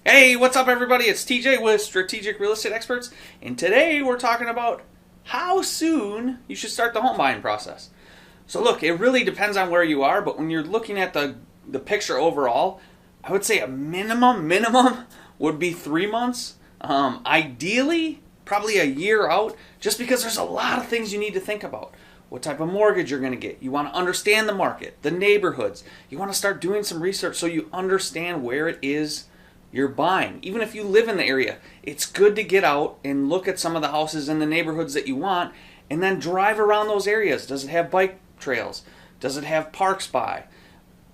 Hey, what's up, everybody? It's TJ with Strategic Real Estate Experts, and today we're talking about how soon you should start the home buying process. So look, it really depends on where you are, but when you're looking at the picture overall, I would say a minimum would be 3 months. Ideally, probably a year out, just because there's a lot of things you need to think about. What type of mortgage you're going to get. You want to understand the market, the neighborhoods. You want to start doing some research so you understand where it is you're buying. Even if you live in the area, it's good to get out and look at some of the houses in the neighborhoods that you want and then drive around those areas. Does it have bike trails? Does it have parks by?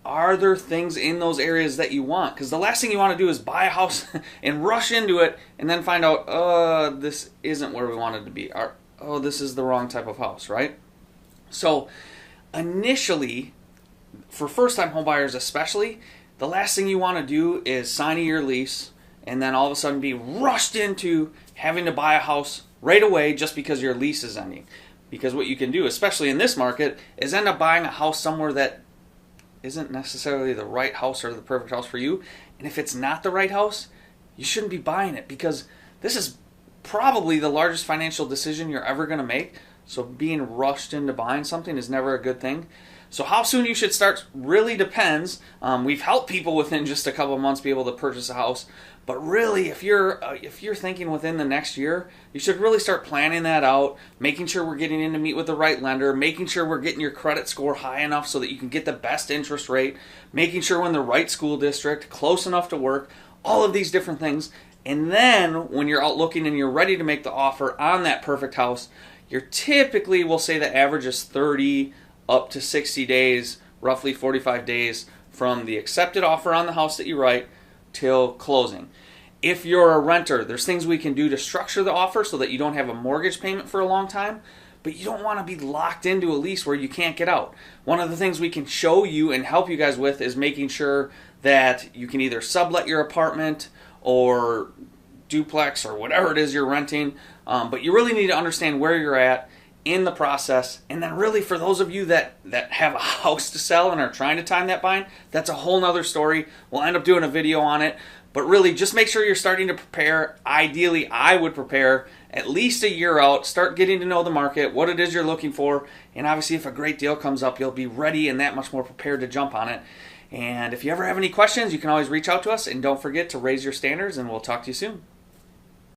Are there things in those areas that you want? Because the last thing you want to do is buy a house and rush into it and then find out, this isn't where we wanted to be. This is the wrong type of house, right? So initially, for first-time home buyers especially, the last thing you want to do is sign a year lease and then all of a sudden be rushed into having to buy a house right away just because your lease is ending. Because what you can do, especially in this market, is end up buying a house somewhere that isn't necessarily the right house or the perfect house for you. And if it's not the right house, you shouldn't be buying it, because this is probably the largest financial decision you're ever going to make. So being rushed into buying something is never a good thing. So how soon you should start really depends. We've helped people within just a couple of months be able to purchase a house. But really, if you're thinking within the next year, you should really start planning that out, making sure we're getting in to meet with the right lender, making sure we're getting your credit score high enough so that you can get the best interest rate, making sure we're in the right school district, close enough to work, all of these different things. And then when you're out looking and you're ready to make the offer on that perfect house, you're typically, we'll say the average is 30 up to 60 days, roughly 45 days from the accepted offer on the house that you write till closing. If you're a renter, there's things we can do to structure the offer so that you don't have a mortgage payment for a long time, but you don't want to be locked into a lease where you can't get out. One of the things we can show you and help you guys with is making sure that you can either sublet your apartment or duplex or whatever it is you're renting, but you really need to understand where you're at in the process. And then really, for those of you that have a house to sell and are trying to time that buying, that's a whole nother story. We'll end up doing a video on it, but really just make sure you're starting to prepare. Ideally, I would prepare at least a year out, start getting to know the market, what it is you're looking for, and obviously if a great deal comes up, you'll be ready and that much more prepared to jump on it. And if you ever have any questions, you can always reach out to us, and don't forget to raise your standards, and we'll talk to you soon.